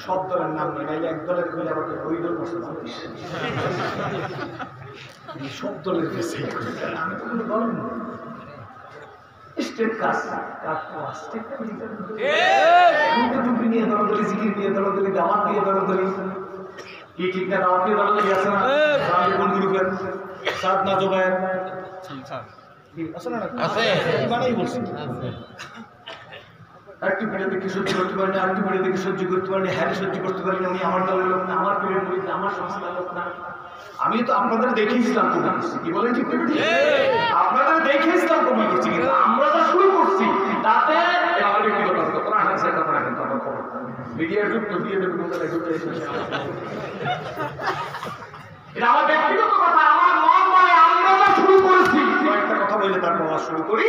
সব দলের নাম নেই, নাইলে এক দলের করে আবার ওই দল বসে সব দলের বেশি আমি তো কোনো দল না। স্টেট কাজ নিয়ে দলদলি, জিকির নিয়ে দলদলি, দাওয়াত দিয়ে দলদলি, কি ঠিক না? দাওয়াত দিয়ে দলদলি আছে না? কোন গ্রুপের সাত না জোবায়ের আছে না? আছে, মানেই বলছি। একটু পেড়ে দেখে সহ্য করতে পারি না, একটু পেড়ে দেখে সহ্য করতে পারি না, হ্যাঁ সহ্য করতে পারি না, আমি আমার দলের লোক না, আমার প্রিয় মুরিদ না, আমার সংস্থার লোক না। আমি তো আপনাদের দেখে ইসলাম কবুল করছি, কি বলেন ঠিক? আপনাদের দেখে ইসলাম কবুল করছি, কিন্তু আমরা যা শুরু করছি তাতে আমার ব্যক্তিগত কথা হাসে কথা রাখেন তো আমার খবর মিডিয়ার যুগ তো দিয়ে দেবে কোথায় যুক্ত এটা আমার ব্যক্তিগত কথা। আমার মন বলে আমরা যা শুরু করেছি, কয়েকটা কথা বলে তারপর আমরা শুরু করি,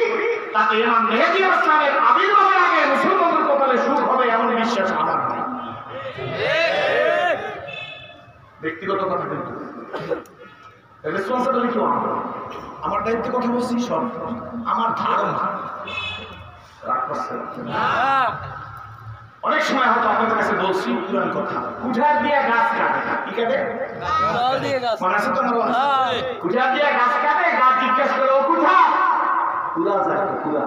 তাতে ইমাম মেহেদী ইসলামের আবির্ভাবের আগে মুসলমানদের কপালে সুখ হবে এমন বিশ্বাস আমার নাই। ব্যক্তিগত কথা কিন্তু রেসপন্সিবিলিটি আমার দায়িত্ব কথা বলছি, সব আমার ধারণা রাগ করছে। অনেক সময় হয়তো আপনাদের কাছে বলছি পুরান কথা, কুঠার দিয়ে গাছ কাটে, কি কাটে? মনে আছে তো? কুঠার দিয়ে গাছ কাটে, গাছ জিজ্ঞাসা করে ও কুঠা পুরা যায় তো পুরা,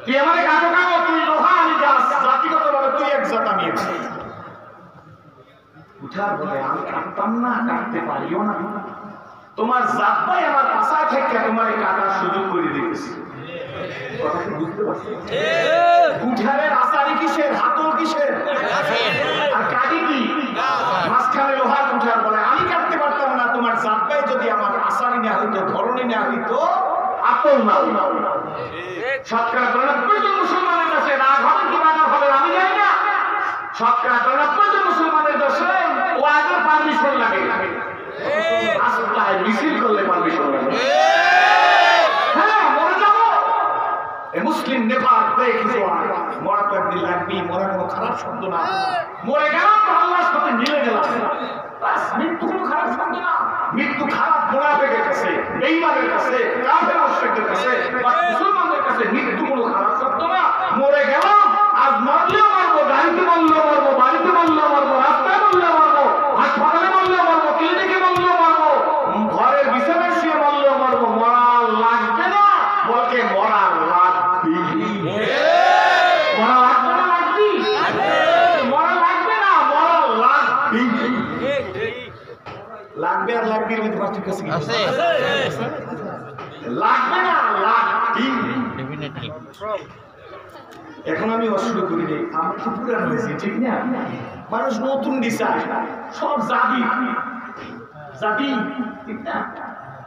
তুই আমাকে কাটো কাটো, তুই লোহা আমি গাছ, জাতিগত ভাবে তুই এক জাত আমি এক জাত। কুঠার বলে আমি কাটতাম না, কাটতে পারিও না, তোমার জাত ভাই আমার পাশায় থেকে তোমার কাটার সুযোগ করে দিয়েছি। কথা কি বুঝতে পারছি? কুঠারের আসারি কিসের, হাতল কিসের, আর কাটি কি মাঝখানে লোহার কুঠার বলে আমি কাটতে পারতাম না, তোমার জাত ভাই যদি আমার আসারি না হইতো, ধরনী না হইতো, আপল না। শতকরা ৯২ জন মুসলমানের কাছে রাগ হবে কি রাগ হবে আমি জানি না, শতকরা ৯২ জন মুসলমানের কাছে ও আগে পারমিশন লাগে, রাস্তায় মিছিল করলে পারমিশন লাগে। হ্যাঁ মরে যাবো, মুসলিম নেপাল মরা তো একদিন লাগবি, মরা কোনো খারাপ শব্দ না, মরে গেলাম তো আল্লাহর সাথে মিলে গেলাম, মৃত্যু কোনো খারাপ শব্দ না। মৃত্যু খারাপ মুনাফিকের কাছে, বেঈমানের কাছে, কাফের মুশরিকদের কাছে, মুসলমানদের কাছে মৃত্যু কোনো খারাপ শব্দ না। মরে গেলাম, আজ মরলেও মরবো, গাড়িতে মরলেও মরবো, বাড়িতে মরলেও মরবো, রাস্তায় মরলেও মরবো, হাসপাতালে মরলেও মরবো, ক্লিনিকে মরলেও মরবো, ঘরের বিছানায় শুয়ে মরলেও মরবো। মরা লাগবে না বলকে মরা লাগবে, মরা লাগবে না, লাগবি মরা লাগবে না, মরা লাগবে, লাগবে আর লাগবে এর মধ্যে পার্থক্য আছে, লাগবে না লাগবে ডেফিনেটলি। এখন আমি অশুরু করি নি, আমি তো পুরান হয়েছি, ঠিক না? মানুষ নতুন ডিসাইড, সব জাতি জাতি ঠিক না,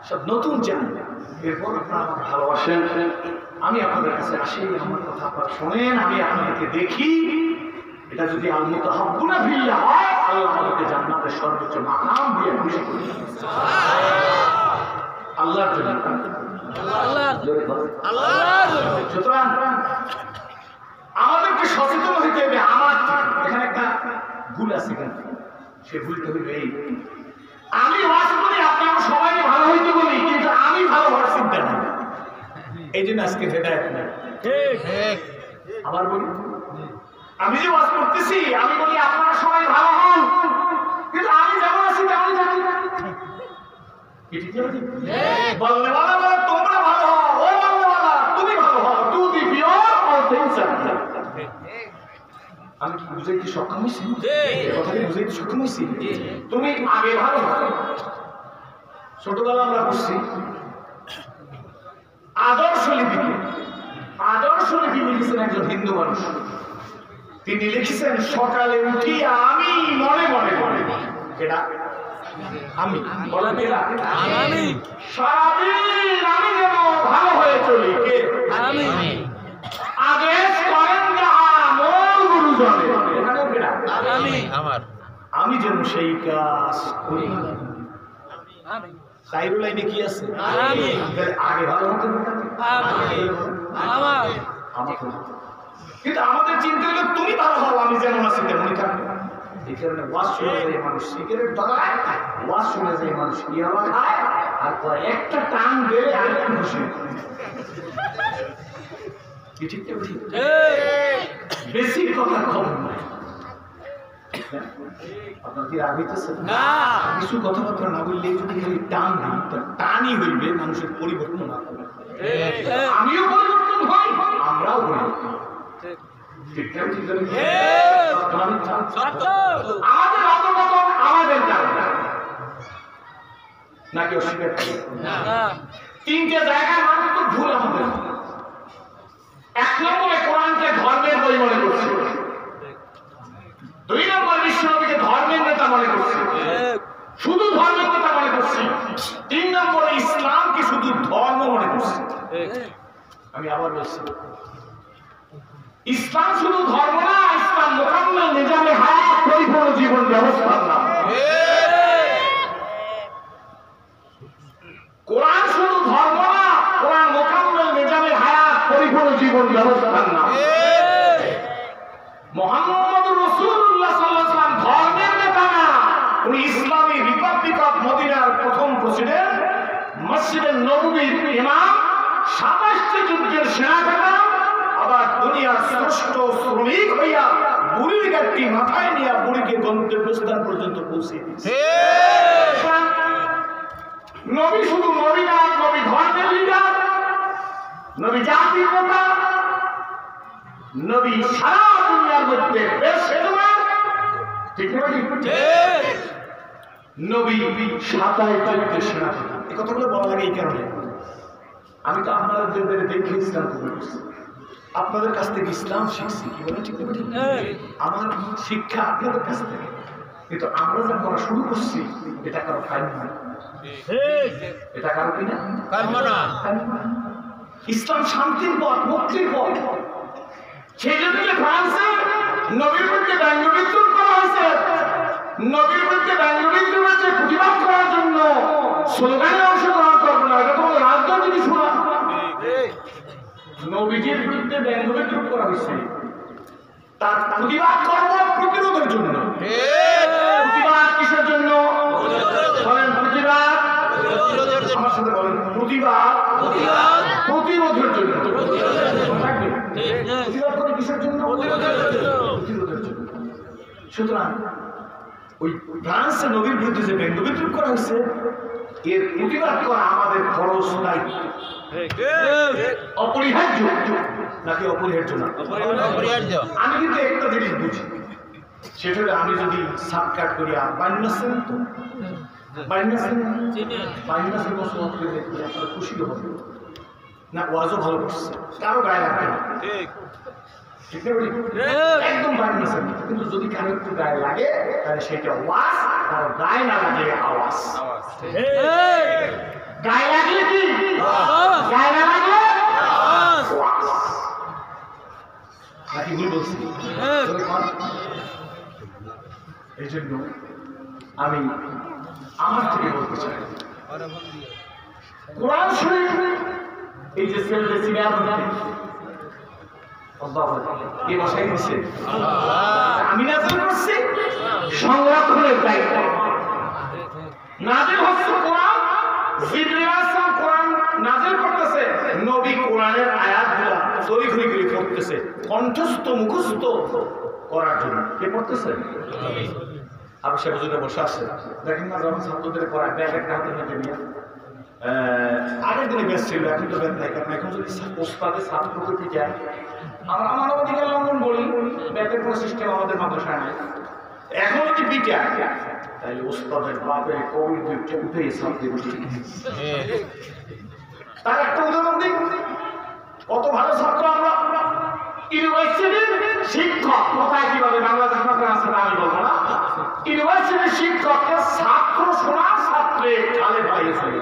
সব নতুন চান। এরপর আপনারা আমাকে ভালোবাসেন, আমি আপনাদের কাছে আসি, আমার কথা আপনারা শোনেন, আমি আপনাদেরকে দেখি। এটা যদি আল মুতাহাব্বুনা ফিল্লাহ হয়, আল্লাহ আমাদেরকে জান্নাতের সর্বোচ্চ মাকাম দিয়ে খুশি করবে আল্লাহর জন্য, আল্লাহর জন্য। সুতরাং আমাদেরকে সচেতন হইতে হবে। আমার এখানে একটা ভুল আছে, সে ভুলটা হইবে এই, আমি ওয়াজ করি আপনারা সবাই ভালো হইতে বলি, কিন্তু আমি ভালো হওয়ার চিন্তা নেই, এই জন্য আজকে হেদায়েত নাই। আবার বলি, আমি যে ওয়াজ করতেছি আমি বলি আপনারা সবাই ভালো হন, কিন্তু আমি যেমন আছি তেমনই থাকি, বললে বলা বলে তোমরা ভালো হও, ও বললে বলা তুমি ভালো হও, to be pure all things আর পিওর। আমি কি বুঝাইতে সক্ষম হইছি? কথাটি বুঝাইতে সক্ষম হইছি? তুমি আগে ভালো হও। ছোটবেলা আমরা বুঝছি আদর্শ লিপিকে, আদর্শ লিপি লিখেছেন একজন হিন্দু মানুষ, তিনি লিখেছেন সকালে উঠিয়া আমি মনে মনে মনে, এটা আমি বলেন, আমি সারাদিন আমি যেন ভালো হয়ে চলি, কে আমি, আদেশ করেন যাহা মোর গুরুজনে, এখানেও কেনা আমি, আমার আমি যেন সেই কাজ করি। সাইরুল লাইনে কি আছে? আমি আগে ভালো হতে আমার, কিন্তু আমাদের চিন্তা হলো তুমি ভালো হও, আমি যেমন আছি তেমনই থাকবো। এই কারণে ওয়াজ শুনে যায় মানুষ সিগারেট ধরায়, ওয়াজ শুনে যায় মানুষ ইয়াবা খায়, আর একটা টান বেড়ে আর একটু খুশি। ঠিক ঠিক বেশি কথা খবর নয়, আপনার কি রাগ হইতেছে না? কিছু কথাবার্তা না বললে যদি খালি টান দিই তো টানই হইবে, মানুষের পরিবর্তন না হবে। আমিও পরিবর্তন হই, আমরাও পরিবর্তন হই। আমাদের অবগত আমাদের জানা নাকি অস্বীকার করি? তিনটে জায়গায় মারাত্মক ভুল আমাদের। এক নম্বরে কোরআনকে ধর্মের বই মনে করছে, দুই নম্বরে বিশ্বনবীকে ধর্মের নেতা মনে করছে, শুধু ধর্মের নেতা মনে করছে, তিন নম্বরে ইসলামকে শুধু ধর্ম মনে করছে। আমি আবার বলছি, ইসলাম শুধু ধর্ম না, ইসলাম মোকাম্মেল নিজামে হায়াত পরিপূর্ণ জীবন ব্যবস্থার নাম। কোরআন শুধু ধর্ম না, কোরআন মোকাম্মেল নিজামে হায়াত পরিপূর্ণ জীবন ব্যবস্থার নাম। মুহাম্মদ রাসূলুল্লাহ সাল্লাল্লাহু আলাইহি ওয়াসাল্লাম ধর্মের নেতা না, উনি ইসলামী রিপাবলিক অফ মদিনার প্রথম প্রেসিডেন্ট, মসজিদে নববীর ইমাম, 27টি যুদ্ধের সেনাপতি, আবার দুনিয়ার শ্রেষ্ঠ শ্রমিক হইয়া বুড়ির গাড়ি মাথায় নিয়ে বুড়িকে গন্তব্যস্থান পর্যন্ত পৌঁছে দিয়েছে। নবী শুধু নবী না, নবী ধর্মের লিডার, নবী জাতির নেতা, নবী সারা দুনিয়ার মধ্যে বেশ ঠিক নবী 27টি সেনাপতি। এই কথাগুলো বলা লাগে এই কারণে, আমি তো আপনাদের দেখে ইসলাম কবুল করছি, আপনাদের কাছ থেকে ইসলাম শিখছি। কি বলেন ঠিক ঠিক? আমার শিক্ষা আপনাদের কাছ থেকে, কিন্তু আমরা যা করা শুরু করছি এটা কারো ফাইল নয়, এটা কারো কিনা ইসলাম শান্তির পথ, মুক্তির পথ। সেই জন্য ফ্রান্সে নবীর মধ্যে ব্যঙ্গ বিদ্রুপ করা হয়েছে, নবীর মধ্যে ব্যঙ্গ বিদ্রুপ হয়েছে প্রতিবাদ করার জন্য স্লোগানে অংশগ্রহণ করবে না, এটা তোমার রাজনীতি শোনা। নবীজির বিরুদ্ধে ব্যঙ্গ বিদ্রুপ করা হয়েছে তার প্রতিবাদ করবো প্রতিরোধের জন্য। প্রতিবাদ কিসের জন্য বলেন? প্রতিবাদ, আমার সাথে বলেন, প্রতিবাদ প্রতিরোধের জন্য। প্রতিবাদ করে কিসের জন্য? প্রতিরোধের জন্য। সুতরাং ওই ফ্রান্সে নবীর বিরুদ্ধে যে ব্যঙ্গ বিদ্রুপ করা হয়েছে, এর প্রতিবাদ করা আমাদের খরচ দায়িত্ব, অপরিহার্য নাকি অপরিহার্য না? আমি কিন্তু একটা জিনিস বুঝি, সেটা হলো আমি যদি সাবকাট করি আর বাইনাসেন তো বাইনাসেন আপনারা খুশি হবে না? ওয়াজও ভালো করছে, কারো গায়ে লাগবে না, ঠিক না? একদম বাইনাসেন। কিন্তু যদি কারো একটু গায়ে লাগে তাহলে সেটা ওয়াজ, কারো গায়ে না লাগে আওয়াজ। গায়ে লাগলে কি, গায়ে না লাগলে নাকি ভুল বলছি? এই জন্য আমি আমার থেকে বলতে চাই, কোরআন শরীফ এই যে সেলফে সিরিয়াল এই বসাই দিচ্ছে, আমি নাজিল করছি, সংরক্ষণের দায়িত্ব। নাজিল হচ্ছে কোরআন, জিবরিল আলাইহিস সালাম কোরআন নাজিল করতেছে, নবী কোরআনের আয়াতগুলো তৈরি করে পড়তেছে কণ্ঠস্থ মুখস্থ করার জন্য। কে পড়তেছে? আর সে বুঝে বসে আছে, দেখেন না যখন ছাত্রদের পড়ায় ব্যাগ একটা হাতে হাতে নিয়ে, আগের দিনে ব্যাস ছিল, এখন তো ব্যাগ নাই। কারণ এখন যদি ওস্তাদে ছাত্রকে পিটায়, আমার অধিকার লঙ্ঘন বলি, ব্যাগের কোনো সিস্টেম আমাদের মাদ্রাসায় নাই। এখন যদি পিটায় তাহলে ওস্তাদের বাপের কবি দুইটা উঠে ছাত্রী বসে। তার একটা উদাহরণ দিই, কত ভালো ছাত্র আমরা। ইউনিভার্সিটির শিক্ষক কোথায় কিভাবে বাংলাদেশ আছে না আমি বলবো না, ইউনিভার্সিটির শিক্ষককে ছাত্র শোনা, ছাত্রে খালে ভাইয়ে চলে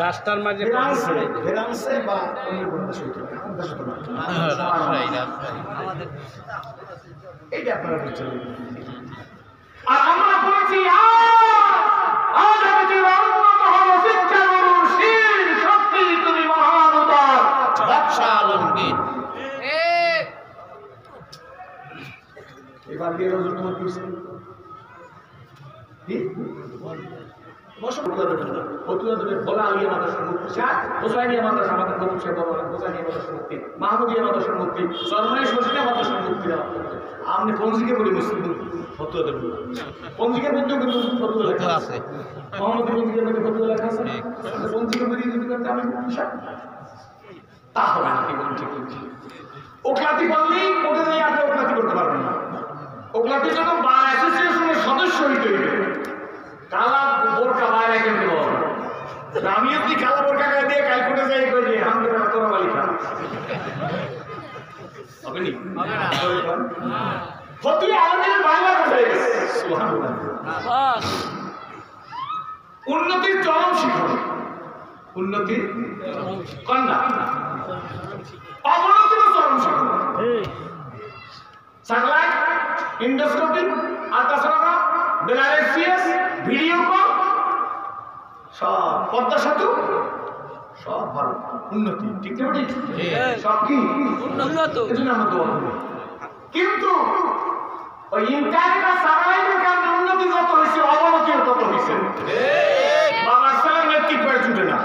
রাস্তার মাঝে এইটা আপনারা বুঝছেন। আর আমরা বলছি আজ আমি জীবন শিক্ষা গুরু শির শক্তি তুমি মহানুদার ব্যবসা আলমগীর। এবার গিয়ে রোজ তোমার কি ভোলা আলিয়া মাদ্রাসার মুক্তি, হোসাইনিয়া মাদ্রাসা আমাদের প্রভু সাহেব হোসাইনিয়া মাদ্রাসার মুক্তি, মাহমুদিয়া মাদ্রাসার মুক্তি, সরমানি শোষণিয়া মাদ্রাসার মুক্তি দেওয়া। আপনি পঞ্জিকে বলি মুসলিম ফতুয়া দেবেন, পঞ্জিকের মধ্যেও কিন্তু ফতুয়া লেখা আছে, মোহাম্মদ পঞ্জিকের মধ্যে ফতুয়া লেখা আছে। পঞ্জিকে বলি যদি করতে আমি তা হবে না। কি বলুন ঠিক বলছি? ওকলাতি করলেই কোর্টে নিয়ে আপনি ওকলাতি করতে পারবেন না। ওকলাতির জন্য বার অ্যাসোসিয়েশনের সদস্য হইতে হইবে। কালা বোরকা বাইরে কেমনি বল, আমি যদি কালা বোরকা গায়ে দিয়ে কাল কোর্টে যাই কই যে আমি তোরা বালি খা হবে নি? ফতুয়া আলমের বাংলা হয়ে গেছে। সুবহানাল্লাহ। উন্নতির চরম শিখর, উন্নতির কন্যা, অবনতির চরম শিখর। স্যাটেলাইট, ইন্ডোস্কোপি, আল্ট্রাসোনোগ্রাফ, বেলারেসিয়াস, ভিডিও কল, সব পদ্মা সেতু, সব ভালো উন্নতি। ঠিক না? সব কি উন্নত? এজন্য আমরা দোয়া করি। কিন্তু ওই ইন্টারনেট আর স্যাটেলাইটের কারণে উন্নতি যত হয়েছে, অবনতিও তত হয়েছে। বাবার ছেলের মেট্রিক করে ছুটে না,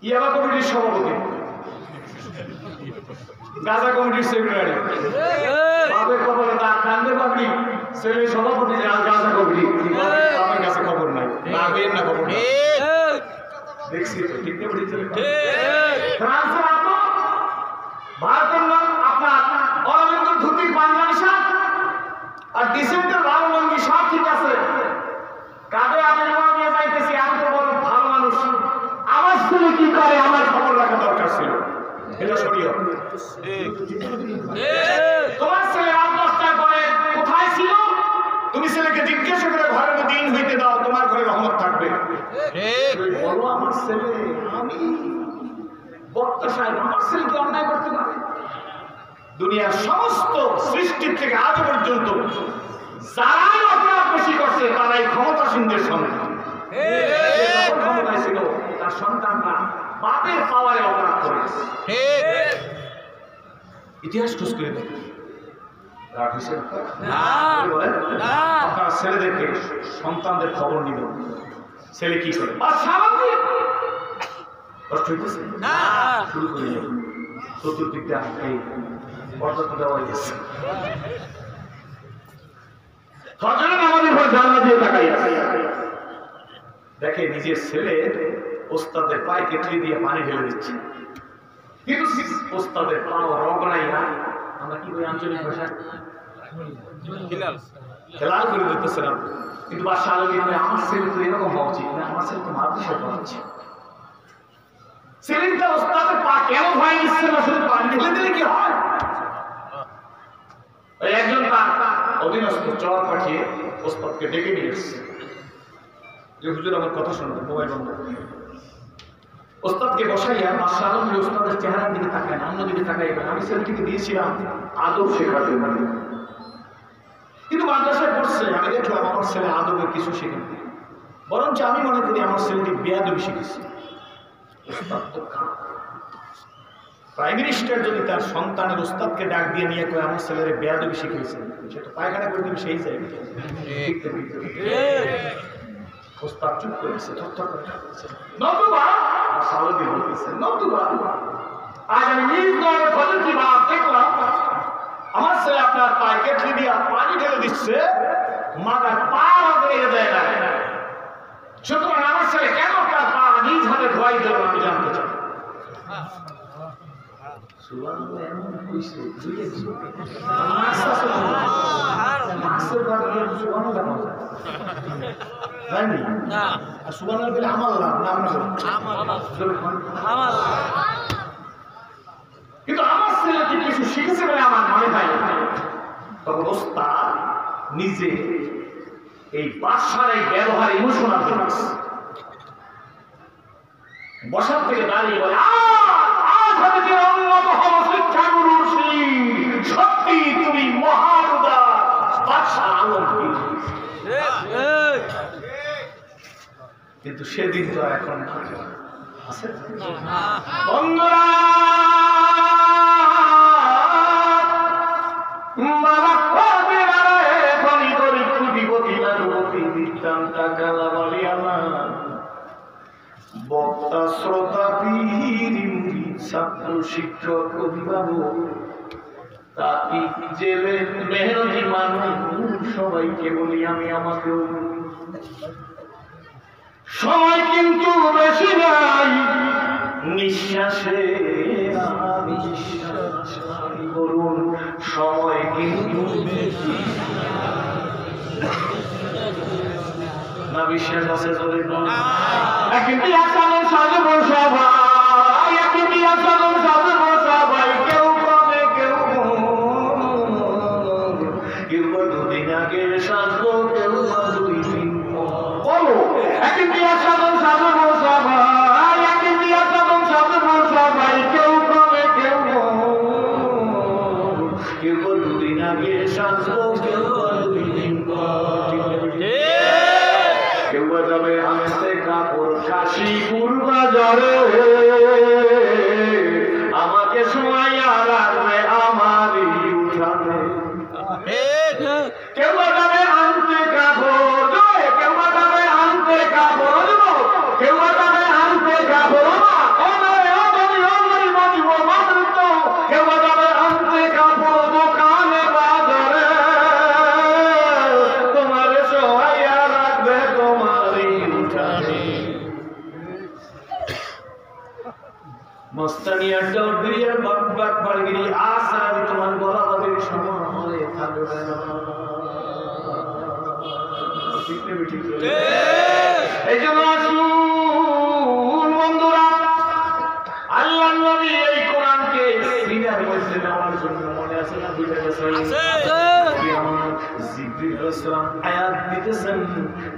ইয়াবা কমিটির সভাপতি, গাজা কমিটির সেক্রেটারি, বাপের খবরে তার কান্দে পাবলিক, ছেলে সভাপতি গাজা কমিটি, আমার কাছে খবর নাই, না বের না খবর নাই। দেখছি তো, ঠিক না? ফ্রান্সের আতো ভারতের নাম আপনার অরবিন্দ ধুতি পাঞ্জাবি শার্ট আর ডিসেন্টের ভালো লঙ্গি সব ঠিক আছে, কাঁধে আমি নিয়ে যাইতেছি, আমি তো বড় ভালো মানুষ, আমার ছেলে কি করে আমার খবর রাখা দরকার ছিল। এটা শরীয়ত। তোমার ছেলে রাত 10টার পরে কোথায় ছিল তুমি ছেলেকে জিজ্ঞাসা করে ঘরের দিন হইতে দাও, তোমার ঘরে রহমত থাকবে। বলো আমার ছেলে, আমি বক্তা সাহেব, আমার ছেলে কি অন্যায় করতে পারে? দুনিয়ার সমস্ত সৃষ্টির থেকে আজ পর্যন্ত যারাই অপরাধ বেশি করছে তারাই ক্ষমতাসীনদের সন্তান। ক্ষমতায় ছিল তার সন্তানরা বাপের পাওয়ারে অপরাধ করেছে। ইতিহাস খোঁজ করে দেখুন। আপনার ছেলেদেরকে সন্তানদের খবর নিল, ছেলে কি করে কষ্ট হইতেছে শুরু করে চতুর্দিক এই পর্যটন দেওয়া হয়েছে। দেখে নিজের ছেলে ওস্তাদের পায়ে কেটলি দিয়ে পানি ঢেলে দিচ্ছে, কিন্তু ওস্তাদের পাও রগ নাই না, আমরা কি ওই আঞ্চলিক ভাষা খেলাল করে দিতেছিলাম। কিন্তু বাদশা আলমী আমার ছেলে তো এরকম হওয়া উচিত না, আমার ছেলে তো মাদ্রাসায় পড়াচ্ছে। ছেলেটা ওস্তাদের পা কেন ভয় দিচ্ছে না, শুধু পানি ঢেলে দিলে কি হয়? একজন তার অধীনস্থ চর পাঠিয়ে ওস্তাদকে ডেকে নিয়ে এসছে যে হুজুর আমার কথা শুনবেন, মোবাইল বন্ধ। ওস্তাদকে বসাইয়া বাদশা আলম ওস্তাদের চেহারার দিকে তাকায় না, অন্যদিকে তাকাইবেন। আমি ছেলেটিকে দিয়েছিলাম আদব শেখাতে, কিন্তু মাদ্রাসায় পড়ছে, আমি দেখলাম আমার ছেলে আদবের কিছু শিখেনি, বরঞ্চ আমি মনে করি আমার ছেলেটি বেয়াদবি শিখেছে। প্রাইম মিনিস্টার যদি তার সন্তানের ওস্তাদকে ডাক দিয়ে নিয়ে কয় আমার ছেলের বেয়াদবি শিখেছে, সে তো পায়খানা করে দিবে সেই জায়গায়। ওস্তাদ চুপ করেছে, নতুবা সালদি বলতেছে, নতুবা আজ আমি নিজ দলের ফজলটি বাপ দেখলাম আমার ছেলে আপনার পায়ে কেটলি দিয়ে পানি ঢেলে দিচ্ছে, মাথার পা রগড়ে দেয় না। সুতরাং আমার ছেলে কেন তার পা নিজ হাতে ধোয়াই দেবে আমি জানতে চাই। কিন্তু আমার ছেলে কি কিছু শিখেছে বলে আমার মনে হয়। তখন ওস্তাদ নিজে এই বাদশার এই ব্যবহার ইমোশনাল হয়েছে, বসার থেকে দাঁড়িয়ে বলে সত্যি তুমি মহানুদা বাদশা আলমগীর। কিন্তু সেদিন তো এখন আছে। বন্ধুরা বাবা ছাত্র শিক্ষক অভিভাবক তাকি জেলে মেহনতি মানুষ সবাইকে বলি আমি আমাকেও সময় কিন্তু বেশি নাই নিঃশ্বাসে করুন সময় কিন্তু বেশি না বিশ্বাস আছে চলে না একটি আসানো সাজব সবাই একটি আসানো সাজব সবাই কেউ কবে কেউ কেউ দুদিন আগে সাজবো কেউ দুই দিন বলো একটি আসানো সাজব সবাই একটি আসানো সাজব সবাই কেউ কবে কেউ কেউ দুদিন আগে সাজবো কেউ দুই দিন কেউ যাবে আনতে কাপড় কাশীপুর বাজারে আমাকে শোয়াইয়া রাখবে আমারই উঠানে কেউ যাবে আনতে কাপড় কেউ যাবে আনতে কাপড় কেউ যাবে আনতে কাপড় কেউ যাবে আনতে কাপড় দোকানে বাজারে তোমার শোয়াইয়া রাখবে তোমারই উঠানে মস্তানিয়া ডরিয়ার বাট বাড়গিরি আসার তোমার গলা বাবের সময় থাকবে না ঠিক নেবে ঠিক এই জন্য আসুন বন্ধুরা আল্লাহ নবী এই কোরআনকে সিনার মধ্যে নেওয়ার জন্য মনে আছে না বুঝে গেছে জিবরিল রাসূল আয়াত দিতেছেন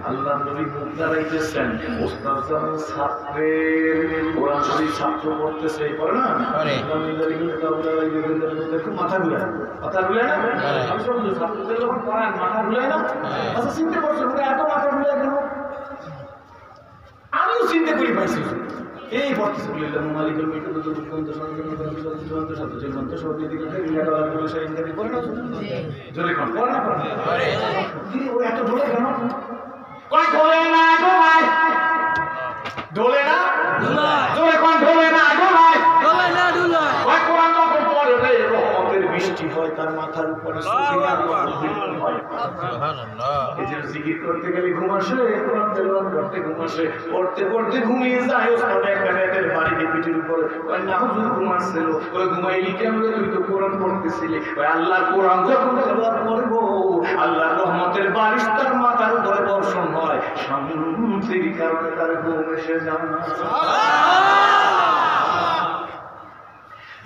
আল্লাহ নবী মুখ দাঁড়াইতেছেন ওস্তাদ যখন ছাত্রের কোরআন শরীফ ছাত্র পড়তেছে পড়ে না মাথা ঘুরায় না আমি সব ছাত্রদের যখন পড়ান মাথা ঘুরায় না আচ্ছা চিন্তা করছো এত মাথা ঘুরায় কেন আমিও চিন্তা করি পাইছি এই পড়তেছে বলিলাম মালিকের মিটু তো দুঃখন্ত শান্ত শান্ত জীবন্ত সব দিকে ইন্ডিয়া বলে সেই ইন্ডিয়া পড়ে না জোরে কোন পড়ে না পড়ে ও এত ঢোলে কেন কই ঢোলে না গো ভাই ঢোলে না জোরে কোন ঢোলে না গো ভাই ঢোলে না ওই কোরআন যখন পড়ে রে রহমতের বৃষ্টি হয় তার মাথার উপরে সুবহানাল্লাহ হয় সুবহানাল্লাহ এই যে জিকির করতে গেলে ঘুম আসে কোরআন তেলাওয়াত করতে ঘুম আসে পড়তে পড়তে ঘুমিয়ে যায় ওস্তাদ একটা নেতের বাড়িতে পিঠের উপরে ওই না হুজুর ঘুম আসছিল ওই ঘুমাইলি কেমনে তুই তো কোরআন পড়তেছিলি ওই আল্লাহর কোরআন যখন তেলাওয়াত করবো আল্লাহর রহমতের বারিশ তার মাথার উপরে বর্ষণ হয় শান্তির কারণে তার ঘুম এসে যায়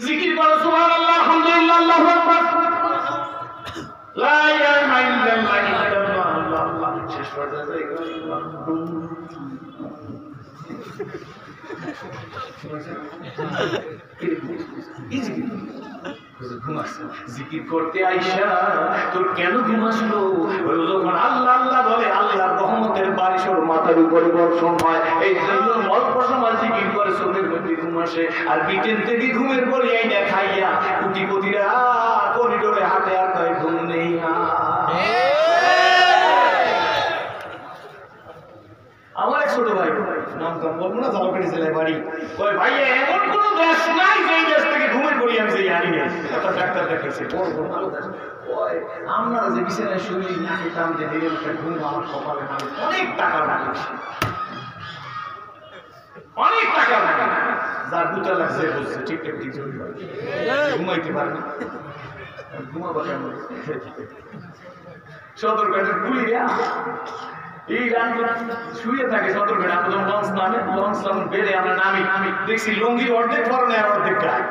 জিকির করো সুবহানাল্লাহ আলহামদুলিল্লাহ আল্লাহু আকবার লা ইলাহা ইল্লাল্লাহ আল্লাহ শেষ পর্যায়ে জিকির করতে আইসা তোর কেন ঘুম আসলো যখন আল্লাহ আল্লাহ বলে আল্লাহর রহমতের বারিশ ওর মাথার উপরে বর্ষণ হয় এই জন্য অল্প সময় জিকির করে চোখের মধ্যে ঘুম আসে আর বিকেল থেকে ঘুমের পরে এই না খাইয়া কুটিপতিরা করিডোরে হাতে আর কয় ঘুম নেই আমার এক ছোট ভাই নাম কাম বলবো না জালকাঠি জেলায় বাড়ি কয় ভাই এমন কোন দেশ নাই যেই দেশ থেকে ঘুমের পরে আমি যে জানি না একটা ডাক্তার দেখাইছে বড় বড় ভালো দেশ কয় আমরা যে বিছানায় শুই নাকি টানতে দিয়ে ঘুম আমার কপালে মানে অনেক টাকা লাগে অনেক টাকা লাগে যার দুটা লাগছে বলছে ঠিকঠাক ঠিক ঘুমাইতে পারে না ঘুমাবো কেমন সদর ব্যাটের গুলি এই শুয়ে থাকে সদর বেড়ে আমরা যখন লঞ্চ নামে বেড়ে আমরা নামি দেখছি লুঙ্গির অর্ধেক ধরনের আর অর্ধেক গায়ে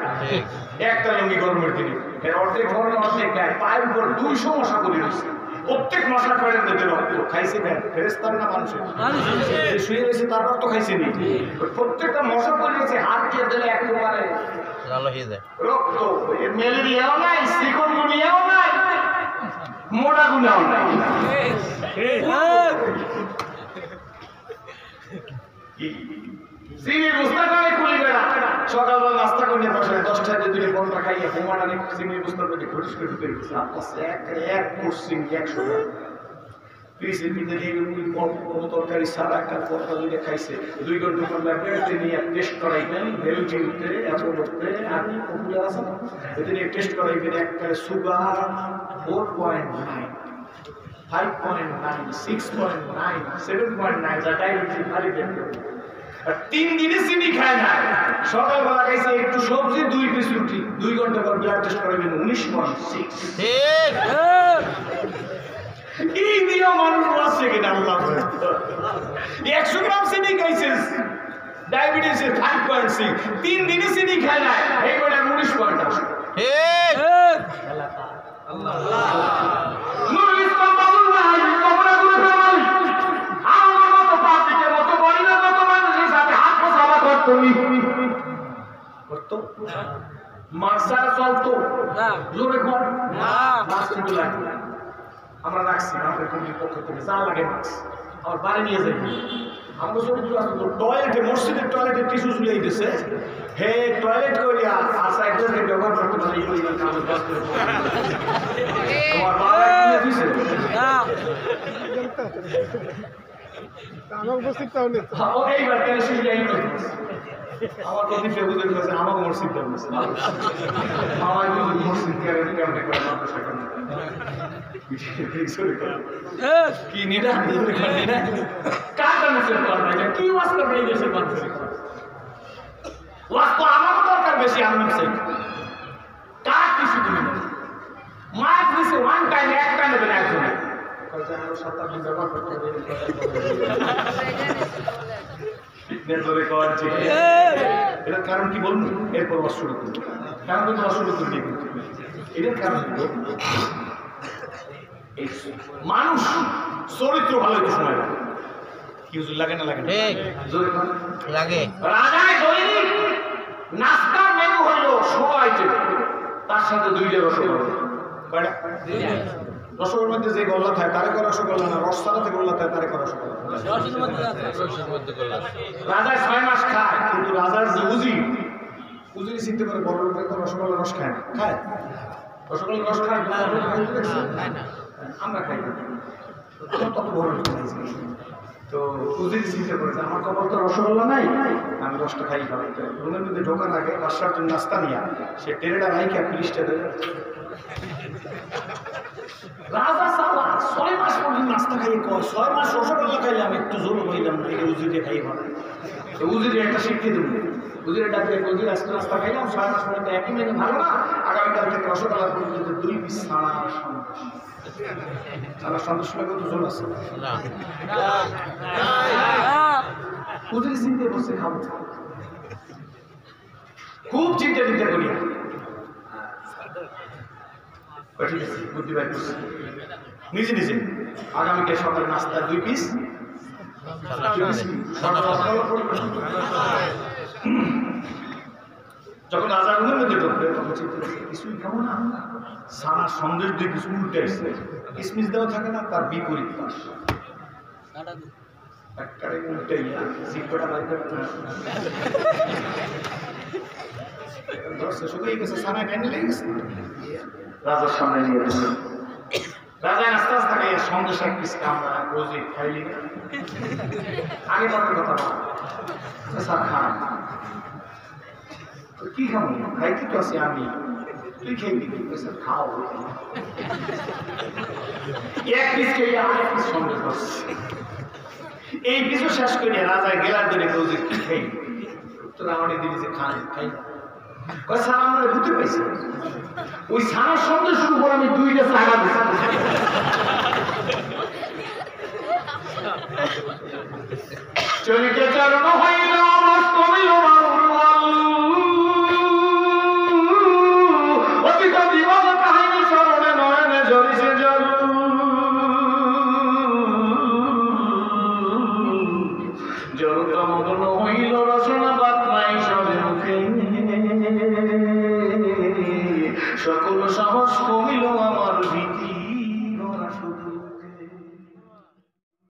একটা লুঙ্গি গরমের দিনে এর অর্ধেক ধরনের অর্ধেক গায়ে পায়ের উপর 200 মশা করে রয়েছে প্রত্যেক মশা পেটের মধ্যে রক্ত খাইছে ফেরেস্তার না মানুষের শুয়ে রয়েছে তার রক্ত খাইছে নি প্রত্যেকটা মশা করে রয়েছে হাত দিয়ে দিলে একেবারে রক্ত ম্যালেরিয়াও নাই চিকুনগুনিয়াও নাই মোটা গুনাও নাই সকালবেলা নাস্তা করে নিয়ে বসে 10টায় দুই ঘন্টা খাইয়ে ঘুমাটা সিমের বুঝতে পারবে ঘটিস করে ঢুকে এক কোর্সিং 100 পিসের ভিতরে কোনো তরকারি ছাড়া একটা পরটা দুইটা খাইছে 2 ঘন্টা পর লাগবে নিয়ে টেস্ট করাইবেন ভেলুটিতে এত করতে আমি পপুলার আছে না এতে নিয়ে টেস্ট করাইবেন একটা সুগার 4.9 5.9 6.9 7.9 যা ডায়াবেটিস ভারী দেখতে আর 3 দিনে চিনি খায় না সকালবেলা খাইছে একটু সবজি 2 পিস রুটি 2 ঘন্টা পর ব্লাড টেস্ট করাইবেন 19.6 ঠিক এই নিয়ম মানুষ বাঁচছে কিনা আল্লাহ 100 গ্রাম চিনি খাইছিস ডায়াবেটিস 5.6 3 দিনে চিনি খায় না এই বলে 19.8 ঠিক আল্লাহ নূর ইসলাম বাবুল ভাই তোমরা গুলো ভাই আমার মতো পাবলিকের মতো বড়িনার মতো মানুষের সাথে হাত পছালা করতো করতো মার্সার চলতো না জোরে কর না মাস্টার লাগে আমরা রাখছি আমাদের কমিটির পক্ষ থেকে যা লাগে মাস্ক আর বাড়ি নিয়ে যাই আমরা সব আসতো টয়লেটে মসজিদের টয়লেটে টিস্যু ঝুলিয়ে দিছে হে টয়লেট করিয়া আসা একজনকে ব্যবহার করতে পারে এই পরিমাণ কাগজ বাস করে তোমার বাবা কিনে দিছে না আমার উপস্থিত তাহলে এইবার কেন শুনে যাই আমার প্রতি ফেবুদের কাছে আমাকে মসজিদ দেওয়া আমার মসজিদ কেমন করে মাদ্রাসা করে কি নেটা কার মেসেজ করবে এটা কি ওয়াজ করবে এই দেশের মানুষ ওয়াজ তো আমার দরকার বেশি আমি চাই কার কিছু তুমি মাছ দিছে ওয়ান টাইম এক টাইম দেবেন একজন কাজে আরো 7-8 দিন ব্যবহার করতে হবে নেজরে করছে এটার কারণ কি বলুন এরপর ওয়াজ শুরু করব কারণ তো ওয়াজ শুরু করতে এটার কারণ মানুষ চরিত্র ভালো হইতে সময় লাগে কি হুজুর লাগে না লাগে ঠিক জোরে কোন লাগে রাজায় দৈনিক নাস্তার মেনু হইল 16 আইটেম তার সাথে 2টা রসগোল্লা কয়টা রসগোল্লার মধ্যে যে গোল্লা থাকে তারে করা রসগোল্লা না রস ছাড়াতে গোল্লা থাকে তারে করা রসগোল্লা রাজায় 6 মাস খায় কিন্তু রাজার যে উজির চিন্তা করে বড় লোকের তো রসগোল্লা রস খায় না খায় রসগোল্লা রস খায় না আমরা খাই না তত বড় লোক তো উজির চিন্তা করেছে আমার কপাল তো রসগোল্লা নাই আমি রসটা খাই খাওয়াই রুমের মধ্যে ঢোকার আগে বাসার জন্য নাস্তা নিয়ে সে টেরেটা রাইখা পুলিশটা দেয় রাজা সালা 6 মাস পর্যন্ত নাস্তা খাইয়ে কয় 6 মাস রসগোল্লা খাইলে আমি একটু জোর হইলাম না এটা উজিরে খাই ভালো তো উজিরে একটা শিক্ষিত উজিরে ডাক্তার উজির আজকে নাস্তা খাইলাম 6 মাস পর্যন্ত একই মেনে ভালো না আগামীকাল থেকে রসগোল্লা পর্যন্ত 2 পিস ছাড়া সারা সন্দেশ লাগে তো জোর আছে না উজিরে চিন্তা বসে খাবো খুব চিন্তা করি বুদ্ধি বাই করছি নিজে নিজে আগামীকাল সকালে নাস্তা 2 পিস যখন রাজা রুমের মধ্যে ঢুকবে তখন চিন্তা কিছুই খাবো না সারা সন্দেশ 2 পিস উল্টে আসছে কিসমিস দেওয়া থাকে না তার বিপরীত পাশ একবারে উল্টে জিপটা বাই করে শুকিয়ে গেছে সানায় টেনে লেগে গেছে রাজার সামনে নিয়ে গেছে রাজা আস্তে আস্তে থাকে সন্দেশ এক পিস আমরা রোজই খাইলি আগে পরের কথা স্যার খান কি খাবো খাইতে তো আছি আমি তুই খেয়ে স্যার খাও এক পিস খেয়ে আর এক পিস সন্দেশ বসছে এই পিছু শেষ করে রাজা গেলার দিনে রোজে কি খাই তো রামানি দিদি যে খাই খাই স্যার আমরা বুঝতে পাইছি ওই সারার সন্দেশের উপর আমি 2টা চাকা দিচ্ছি